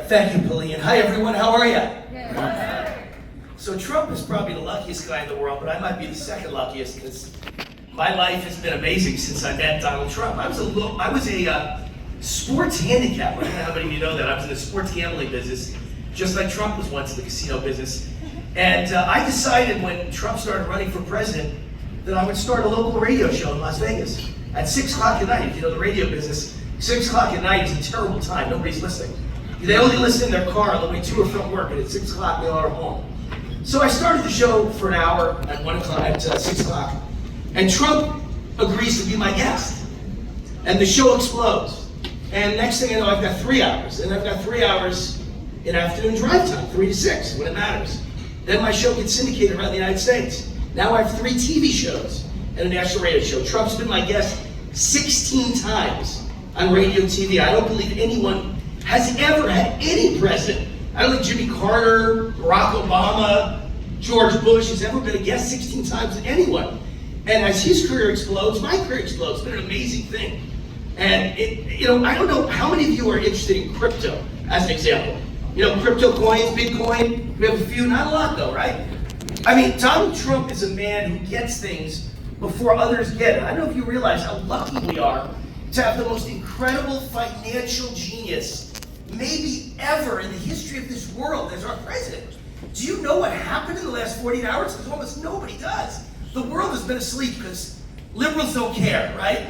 Thank you, Pauline. Hi, everyone. How are you? So Trump is probably the luckiest guy in the world, but I might be the second luckiest because my life has been amazing since I met Donald Trump. I was a sports handicapper. I don't know how many of you know that. I was in the sports gambling business, just like Trump was once in the casino business. And I decided when Trump started running for president that I would start a local radio show in Las Vegas at 6 o'clock at night. If you know the radio business, 6 o'clock at night is a terrible time. Nobody's listening. They only listen in their car on the way to or from work, and at 6 o'clock they all are home. So I started the show for an hour at 1 o'clock, at 6 o'clock, and Trump agrees to be my guest. And the show explodes. And next thing I know, I've got 3 hours, and I've got 3 hours in afternoon drive time, 3 to 6, when it matters. Then my show gets syndicated around the United States. Now I have 3 TV shows and a national radio show. Trump's been my guest 16 times on radio and TV. I don't believe anyone has ever had any president. I don't think Jimmy Carter, Barack Obama, George Bush has ever been a guest 16 times with anyone. And as his career explodes, my career explodes. It's been an amazing thing. And I don't know how many of you are interested in crypto, as an example. Crypto coins, Bitcoin, we have a few, not a lot though, right? I mean, Donald Trump is a man who gets things before others get it. I don't know if you realize how lucky we are to have the most incredible financial genius maybe ever in the history of this world as our president. Do you know what happened in the last 48 hours? Because almost nobody does. The world has been asleep because liberals don't care, right?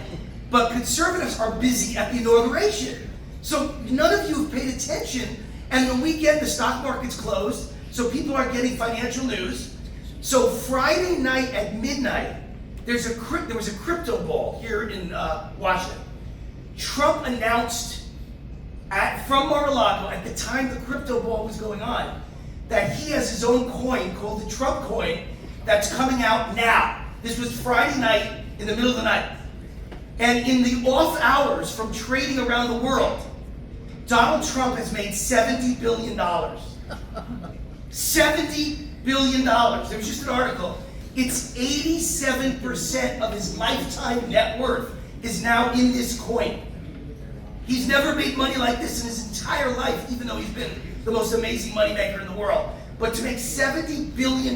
But conservatives are busy at the inauguration. So none of you have paid attention. And the weekend, the stock market's closed, so people aren't getting financial news. So Friday night at midnight, there was a crypto ball here in Washington. Trump announced from Mar-a-Lago, at the time the crypto ball was going on, that he has his own coin called the Trump coin that's coming out now. This was Friday night in the middle of the night. And in the off hours from trading around the world, Donald Trump has made $70 billion. $70 billion. There was just an article. It's 87% of his lifetime net worth is now in this coin. He's never made money like this in his entire life, even though he's been the most amazing moneymaker in the world. But to make $70 billion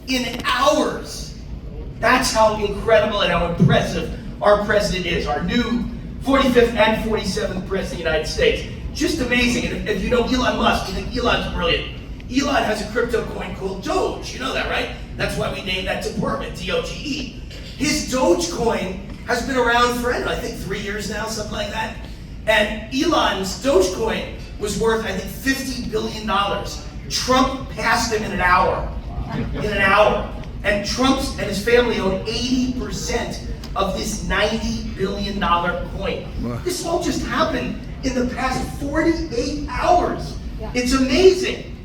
in hours, that's how incredible and how impressive our president is, our new 45th and 47th president of the United States. Just amazing. And if you know Elon Musk, you think Elon's brilliant. Elon has a crypto coin called Doge. You know that, right? That's why we named that department, D-O-G-E. His Doge coin has been around for, I think 3 years now, something like that. And Elon's Dogecoin was worth, I think, $50 billion. Trump passed him in an hour. And Trump and his family own 80% of this $90 billion coin. This all just happened in the past 48 hours. It's amazing.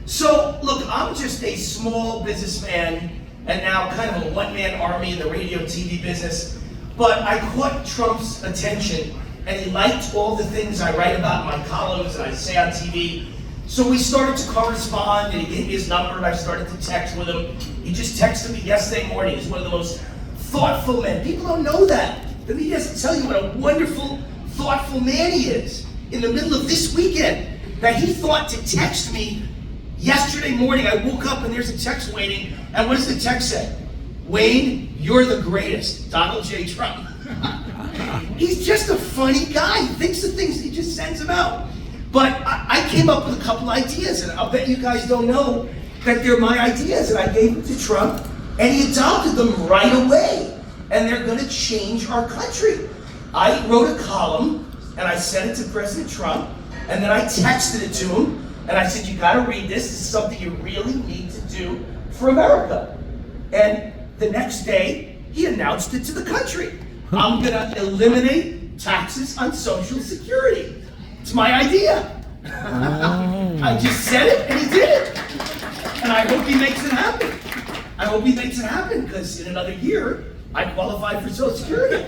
So, look, I'm just a small businessman and now kind of a one-man army in the radio and TV business. But I caught Trump's attention, and he liked all the things I write about in my columns and I say on TV. So we started to correspond, and he gave me his number, and I started to text with him. He just texted me yesterday morning. He's one of the most thoughtful men. People don't know that. The media doesn't tell you what a wonderful, thoughtful man he is. In the middle of this weekend, that he thought to text me yesterday morning. I woke up and there's a text waiting, and what does the text say? Wayne, you're the greatest. Donald J. Trump. He's just a funny guy. He thinks of things, he just sends them out. But I came up with a couple ideas, and I'll bet you guys don't know that they're my ideas, and I gave them to Trump, and he adopted them right away. And they're gonna change our country. I wrote a column, and I sent it to President Trump, and then I texted it to him, and I said, you gotta read this. This is something you really need to do for America. And the next day, he announced it to the country. I'm gonna eliminate taxes on Social Security. It's my idea. I just said it, and he did it. And I hope he makes it happen. I hope he makes it happen, because in another year, I qualify for Social Security.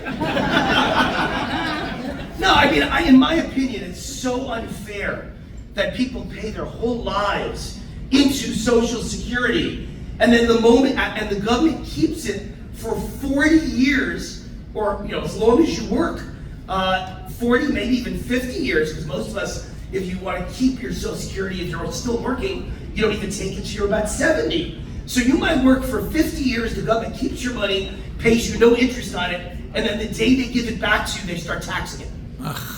No, I mean, in my opinion, it's so unfair that people pay their whole lives into Social Security, and then the moment, and the government keeps it for 40 years, or as long as you work, 40, maybe even 50 years, because most of us if you want to keep your Social Security, if you're still working, you don't even take it till you're about 70. So you might work for 50 years, the government keeps your money, pays you no interest on it, and then the day they give it back to you, they start taxing it.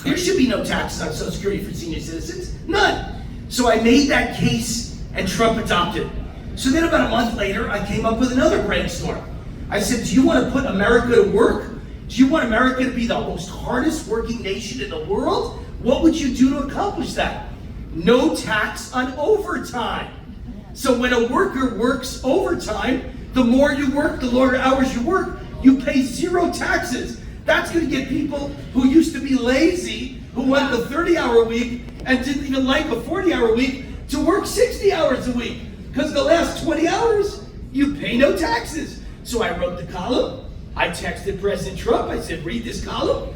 There should be no taxes on Social Security for senior citizens, none. So I made that case and Trump adopted it. So then about a month later, I came up with another brainstorm. I said, do you want to put America to work? Do you want America to be the most hardest working nation in the world? What would you do to accomplish that? No tax on overtime. So when a worker works overtime, the more you work, the longer hours you work, you pay zero taxes. That's going to get people who used to be lazy, who wanted a 30-hour week and didn't even like a 40-hour week, to work 60 hours a week. Because the last 20 hours, you pay no taxes. So I wrote the column. I texted President Trump. I said, read this column.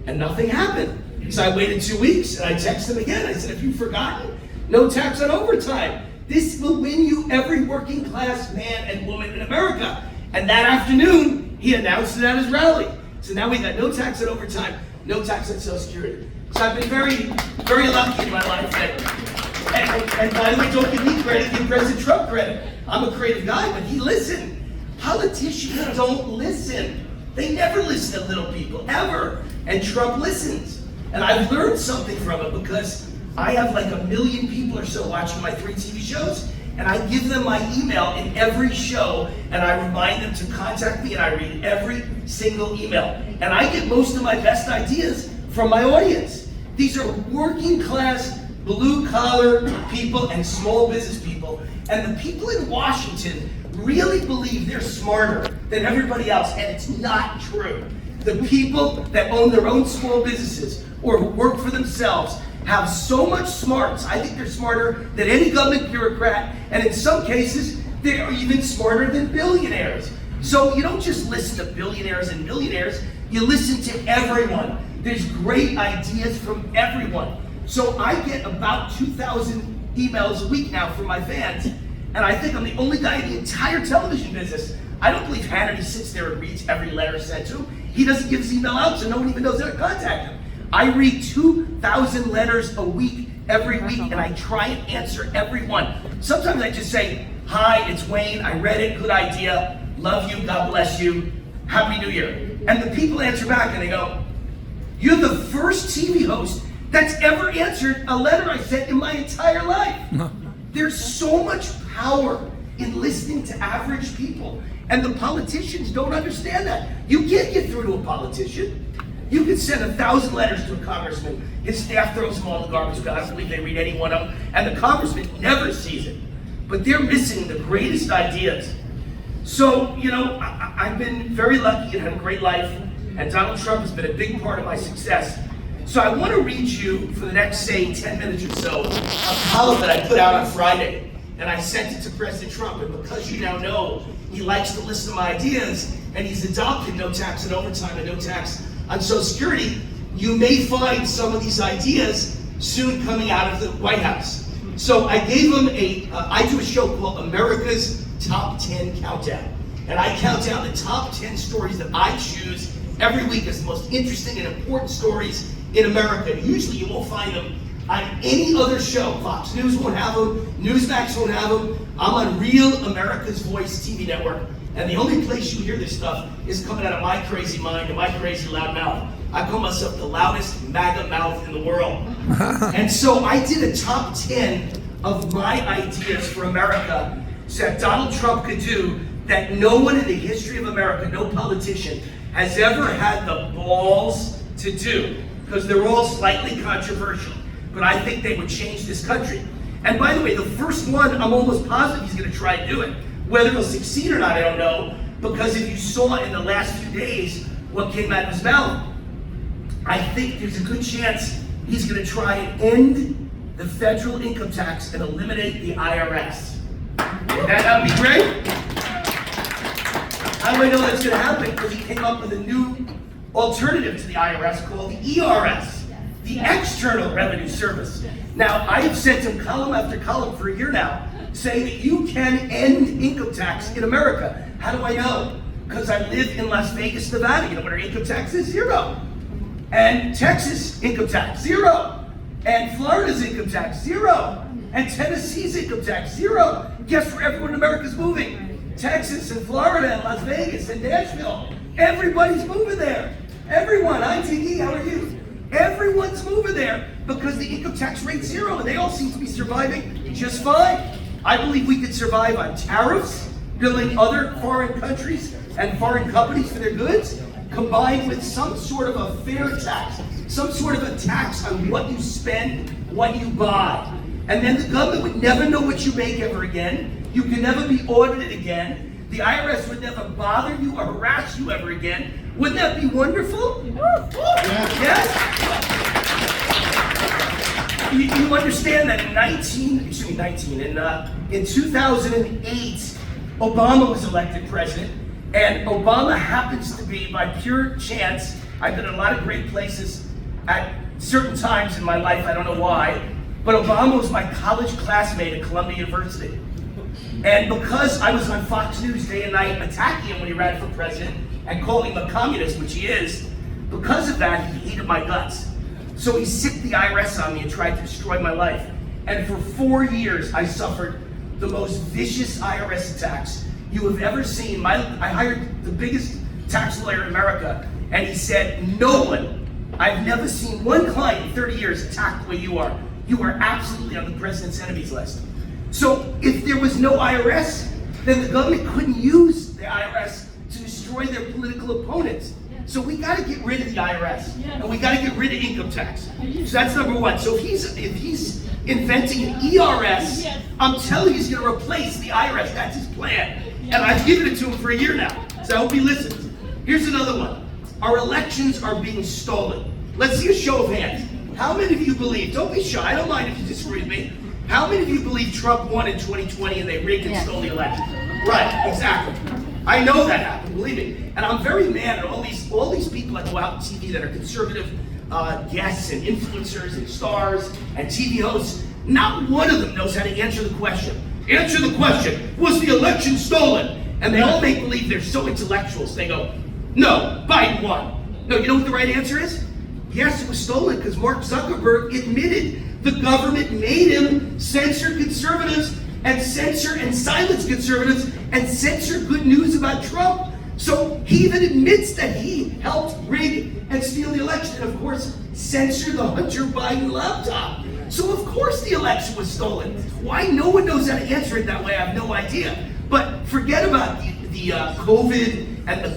And nothing happened. So I waited 2 weeks and I texted him again. I said, have you forgotten? No tax on overtime. This will win you every working class man and woman in America. And that afternoon, he announced it at his rally. So now we got no tax on overtime, no tax on Social Security. So I've been very, very lucky in my life. And by the way, don't give me credit, give President Trump credit. I'm a creative guy, but he listened. Politicians don't listen. They never listen to little people, ever. And Trump listens. And I've learned something from it because I have like 1 million people or so watching my 3 TV shows, and I give them my email in every show, and I remind them to contact me, and I read every single email. And I get most of my best ideas from my audience. These are working class, blue collar people and small business people, and the people in Washington really believe they're smarter than everybody else, and it's not true. The people that own their own small businesses or who work for themselves have so much smarts. I think they're smarter than any government bureaucrat, and in some cases, they're even smarter than billionaires. So you don't just listen to billionaires and millionaires, you listen to everyone. There's great ideas from everyone. So I get about 2,000 emails a week now from my fans, and I think I'm the only guy in the entire television business. I don't believe Hannity sits there and reads every letter sent to him. He doesn't give his email out, so no one even knows how to contact him. I read 2,000 letters a week, every week, and I try and answer every one. Sometimes I just say, hi, it's Wayne, I read it, good idea, love you, God bless you, Happy New Year. And the people answer back and they go, you're the first TV host that's ever answered a letter I sent in my entire life. There's so much power in listening to average people, and the politicians don't understand that. You can't get through to a politician. You could send 1,000 letters to a congressman. His staff throws them all in the garbage because I don't believe they read any one of them, and the congressman never sees it. But they're missing the greatest ideas. So, you know, I've been very lucky and had a great life, and Donald Trump has been a big part of my success. So I want to read you, for the next, say, 10 minutes or so, a column that I put out on Friday, and I sent it to President Trump, and because you now know he likes to listen to my ideas, and he's adopted no tax on overtime and no tax on Social Security, you may find some of these ideas soon coming out of the White House. So I gave him I do a show called America's Top 10 Countdown. And I count down the top 10 stories that I choose every week as the most interesting and important stories in America. Usually you won't find them on any other show. Fox News won't have them, Newsmax won't have them. I'm on Real America's Voice TV network. And the only place you hear this stuff is coming out of my crazy mind and my crazy loud mouth. I call myself the loudest MAGA mouth in the world. And so I did a top 10 of my ideas for America that Donald Trump could do that no one in the history of America, no politician, has ever had the balls to do, because they're all slightly controversial. But I think they would change this country. And by the way, the first one, I'm almost positive he's going to try and do it. Whether he'll succeed or not, I don't know, because if you saw in the last few days what came out of his mouth, I think there's a good chance he's going to try and end the federal income tax and eliminate the IRS. That would be great. How do I know that's going to happen? Because he came up with a new alternative to the IRS called the ERS, the External Revenue Service. Now, I have sent him column after column for a year now, saying that you can end income tax in America. How do I know? Because I live in Las Vegas, Nevada. You know what our income tax is? 0. And Texas, income tax, 0. And Florida's income tax, 0. And Tennessee's income tax, 0. Guess where everyone in America's moving? Texas and Florida and Las Vegas and Nashville. Everybody's moving there. Everyone, ITD, how are you? Everyone's moving there because the income tax rate's 0 and they all seem to be surviving just fine. I believe we could survive on tariffs, billing other foreign countries and foreign companies for their goods, combined with some sort of a fair tax, some sort of a tax on what you spend, what you buy. And then the government would never know what you make ever again. You can never be audited again. The IRS would never bother you or harass you ever again. Wouldn't that be wonderful? Yes? You understand that in 2008, Obama was elected president, and Obama happens to be, by pure chance, I've been in a lot of great places at certain times in my life, I don't know why, but Obama was my college classmate at Columbia University. And because I was on Fox News day and night attacking him when he ran for president and calling him a communist, which he is, because of that, he hated my guts. So he sicked the IRS on me and tried to destroy my life. And for 4 years, I suffered the most vicious IRS attacks you have ever seen. I hired the biggest tax lawyer in America, and he said, no one, I've never seen one client in 30 years attacked the way you are. You are absolutely on the president's enemies list. So if there was no IRS, then the government couldn't use the IRS to destroy their political opponents. So we got to get rid of the IRS, and we got to get rid of income tax. So that's number one. So if he's inventing an ERS, I'm telling you, he's going to replace the IRS. That's his plan, and I've given it to him for a year now. So I hope he listens. Here's another one. Our elections are being stolen. Let's see a show of hands. How many of you believe? Don't be shy. I don't mind if you disagree with me. How many of you believe Trump won in 2020 and they rigged and stole the election? Right, exactly. I know that happened, believe me. And I'm very mad at all these people that go out on TV that are conservative guests and influencers and stars and TV hosts. Not one of them knows how to answer the question. Answer the question, was the election stolen? And they all make believe they're so intellectuals. They go, no, Biden won. No, you know what the right answer is? Yes, it was stolen because Mark Zuckerberg admitted the government made him censor conservatives and censor and silence conservatives and censor good news about Trump. So he even admits that he helped rig and steal the election and, of course, censor the Hunter Biden laptop. So, of course, the election was stolen. Why no one knows how to answer it that way, I have no idea. But forget about the COVID and the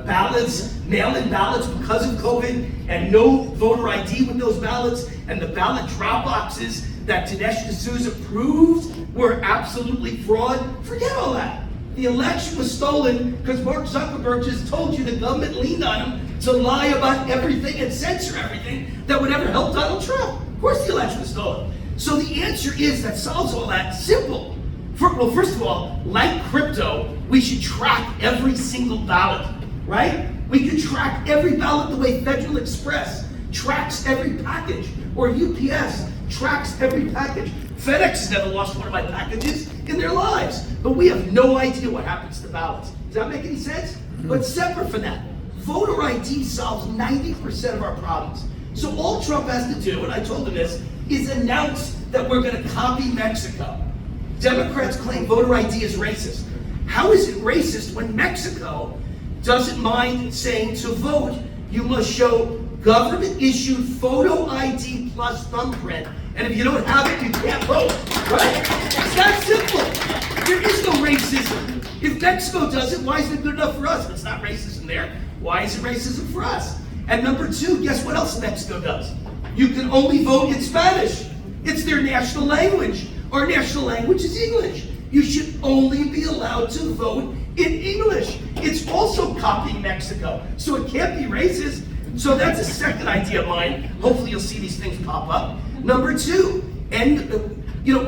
ballots, mail-in ballots because of COVID, and no voter ID with those ballots, and the ballot drop boxes that Dinesh D'Souza proved were absolutely fraud. Forget all that. The election was stolen because Mark Zuckerberg just told you the government leaned on him to lie about everything and censor everything that would ever help Donald Trump. Of course the election was stolen. So the answer is that solves all that. Simple. Well, first of all, like crypto, we should track every single ballot, right? We could track every ballot the way Federal Express tracks every package, or UPS tracks every package. FedEx has never lost one of my packages in their lives, but we have no idea what happens to ballots. Does that make any sense? But separate from that, voter ID solves 90% of our problems. So all Trump has to do, and I told him this, is announce that we're going to copy Mexico. Democrats claim voter ID is racist. How is it racist when Mexico doesn't mind saying to vote, you must show government-issued photo ID plus thumbprint, and if you don't have it, you can't vote, right? It's that simple. There is no racism. If Mexico does it, why isn't it good enough for us? If it's not racism there, why is it racism for us? And number two, guess what else Mexico does? You can only vote in Spanish. It's their national language. Our national language is English. You should only be allowed to vote in English. It's also copying Mexico, so it can't be racist. So that's a second idea of mine. Hopefully you'll see these things pop up. Number two, and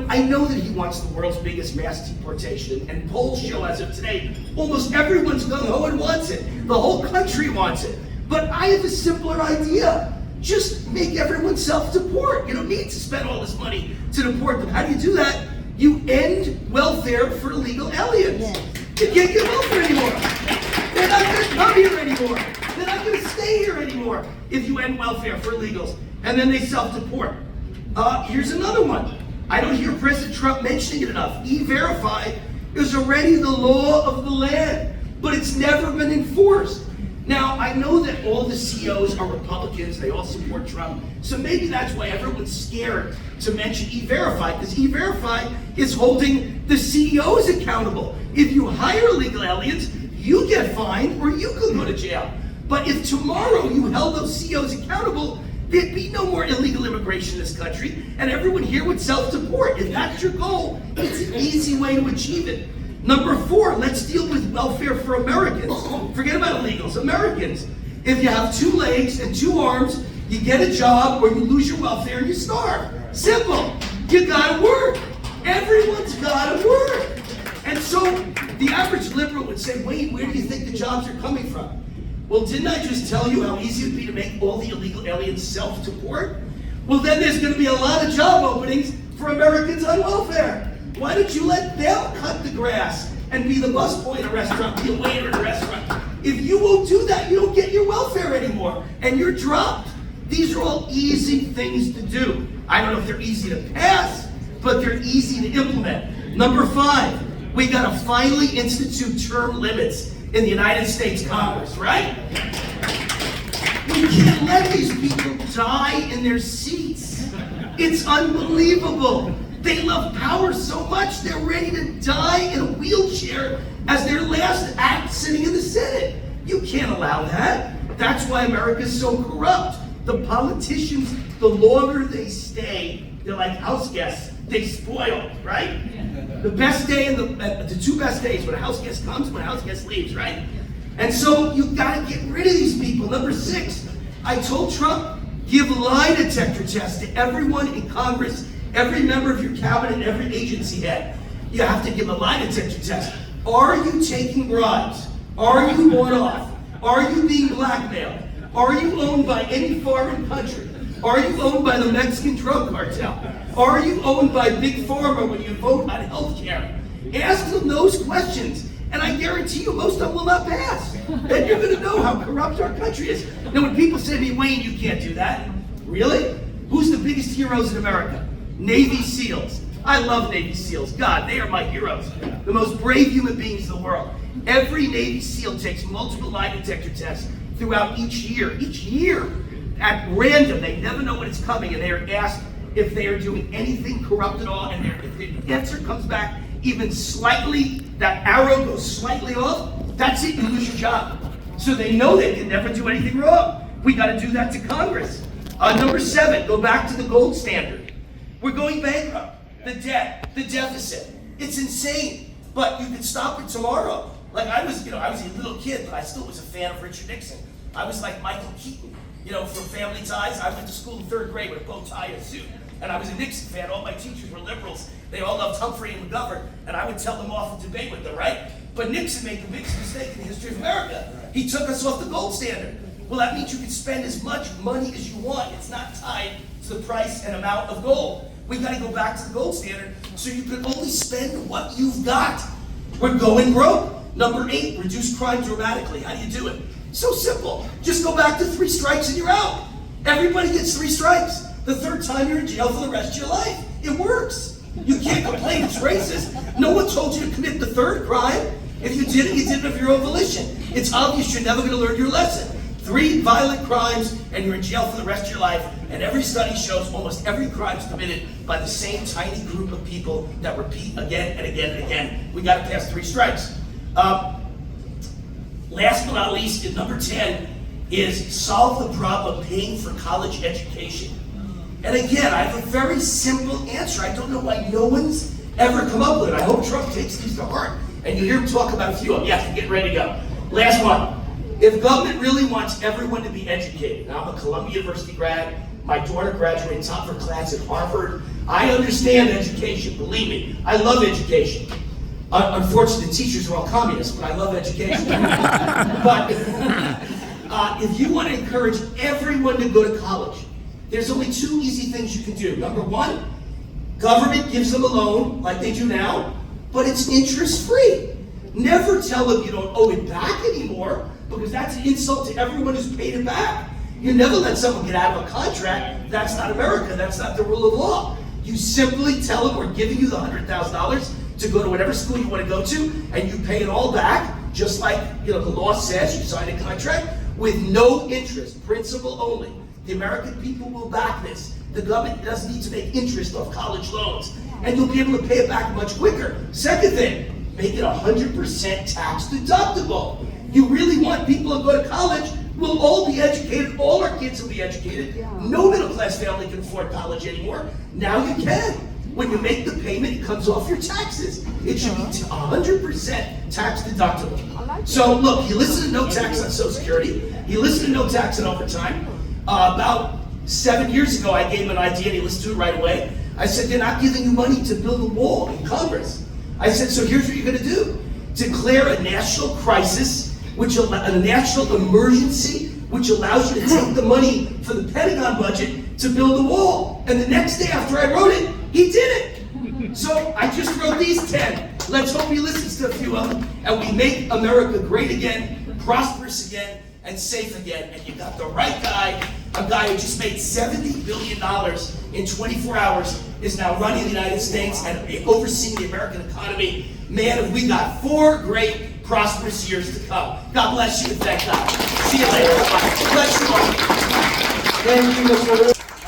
I know that he wants the world's biggest mass deportation, and polls show as of today, almost everyone's gung-ho and wants it. The whole country wants it. But I have a simpler idea. Just make everyone self-deport. You don't need to spend all this money to deport them. How do you do that? You end welfare for illegal aliens. You can't get welfare anymore. They're not going to come here anymore. They're not going to stay here anymore if you end welfare for illegals. and then they self-deport. Here's another one. I don't hear President Trump mentioning it enough. E-Verify is already the law of the land, but it's never been enforced. Now, I know that all the CEOs are Republicans, they all support Trump, so maybe that's why everyone's scared to mention E-Verify, because E-Verify is holding the CEOs accountable. If you hire illegal aliens, you get fined or you could go to jail. But if tomorrow you held those CEOs accountable, there'd be no more illegal immigration in this country, and everyone here would self-deport. If that's your goal, it's an easy way to achieve it. Number 4, let's deal with welfare for Americans. Forget about illegals, Americans. If you have 2 legs and 2 arms, you get a job or you lose your welfare and you starve. Simple. You gotta work. Everyone's gotta work. And so the average liberal would say, wait, where do you think the jobs are coming from? Well, didn't I just tell you how easy it would be to make all the illegal aliens self-deport? Well, then there's going to be a lot of job openings for Americans on welfare. Why don't you let them cut the grass and be the busboy in a restaurant, be a waiter in a restaurant? If you won't do that, you don't get your welfare anymore, and you're dropped. These are all easy things to do. I don't know if they're easy to pass, but they're easy to implement. Number 5, we got to finally institute term limits in the United States Congress, right? We can't let these people die in their seats. It's unbelievable. They love power so much they're ready to die in a wheelchair as their last act sitting in the Senate. You can't allow that. That's why America's so corrupt. The politicians, the longer they stay, they're like house guests. They spoil, right? The best day and the 2 best days, when a house guest comes, when a house guest leaves, right? And so you gotta get rid of these people. Number 6, I told Trump, give lie detector tests to everyone in Congress, every member of your cabinet, every agency head. You have to give a lie detector test. Are you taking bribes? Are you bought off? Are you being blackmailed? Are you owned by any foreign country? Are you owned by the Mexican drug cartel? Are you owned by Big Pharma when you vote on health care? Ask them those questions, and I guarantee you most of them will not pass. Then you're going to know how corrupt our country is. Now when people say to me, Wayne, you can't do that. Really? Who's the biggest heroes in America? Navy SEALs. I love Navy SEALs. God, they are my heroes. The most brave human beings in the world. Every Navy SEAL takes multiple lie detector tests throughout each year. Each year, at random, they never know when it's coming, and they are asked if they are doing anything corrupt at all, and if the answer comes back even slightly, that arrow goes slightly off, that's it, you lose your job. So they know they can never do anything wrong. We got to do that to Congress. Number 7, go back to the gold standard. We're going bankrupt. The debt, the deficit, it's insane. But you can stop it tomorrow. Like I was a little kid, but I still was a fan of Richard Nixon. I was like Michael Keaton, from Family Ties. I went to school in 3rd grade with a bow tie and a suit. And I was a Nixon fan. All my teachers were liberals. They all loved Humphrey and McGovern. And I would tell them off and debate with them, right? But Nixon made the biggest mistake in the history of America. He took us off the gold standard. Well, that means you can spend as much money as you want. It's not tied to the price and amount of gold. We got to go back to the gold standard so you can only spend what you've got. We're going broke. Number 8, reduce crime dramatically. How do you do it? So simple. Just go back to 3 strikes and you're out. Everybody gets 3 strikes. The 3rd time you're in jail for the rest of your life. It works. You can't complain it's racist. No one told you to commit the 3rd crime. If you did it, you did it of your own volition. It's obvious you're never going to learn your lesson. 3 violent crimes and you're in jail for the rest of your life. And every study shows almost every crime is committed by the same tiny group of people that repeat again and again and again. We got to pass 3 strikes. Last but not least, number 10 is solve the problem of paying for college education. And again, I have a very simple answer. I don't know why no one's ever come up with it. I hope Trump takes these to heart. And you hear him talk about a few of them. Yes, we're getting ready to go. Last one. If government really wants everyone to be educated, now I'm a Columbia University grad, my daughter graduated top of her class at Harvard. I understand education, believe me. I love education. Unfortunately, the teachers are all communists, but I love education. But if you want to encourage everyone to go to college, there's only 2 easy things you can do. Number 1, government gives them a loan like they do now, but it's interest-free. Never tell them you don't owe it back anymore, because that's an insult to everyone who's paid it back. You never let someone get out of a contract. That's not America. That's not the rule of law. You simply tell them we're giving you the $100,000 to go to whatever school you want to go to, and you pay it all back, just like the law says. You sign a contract with no interest, principal only. The American people will back this. The government doesn't need to make interest off college loans, and you'll be able to pay it back much quicker. Second thing, make it 100% tax deductible. You really want people to go to college? We'll all be educated. All our kids will be educated. No middle class family can afford college anymore. Now you can. When you make the payment, it comes off your taxes. It should be 100% tax deductible. So look, you listen to no tax on Social Security. You listen to no tax on overtime. About 7 years ago, I gave him an idea, and he listened to it right away. I said, they're not giving you money to build a wall in Congress. I said, so here's what you're going to do. Declare a national crisis, a national emergency, which allows you to take the money for the Pentagon budget to build the wall. And the next day after I wrote it, he did it. So I just wrote these 10. Let's hope he listens to a few of them, and we make America great again, prosperous again, and safe again. And you got the right guy, a guy who just made $70 billion in 24 hours, is now running the United States and overseeing the American economy. Man, have we got 4 great, prosperous years to come. God bless you and thank God. See you later. Bless you all. Thank you, Mr.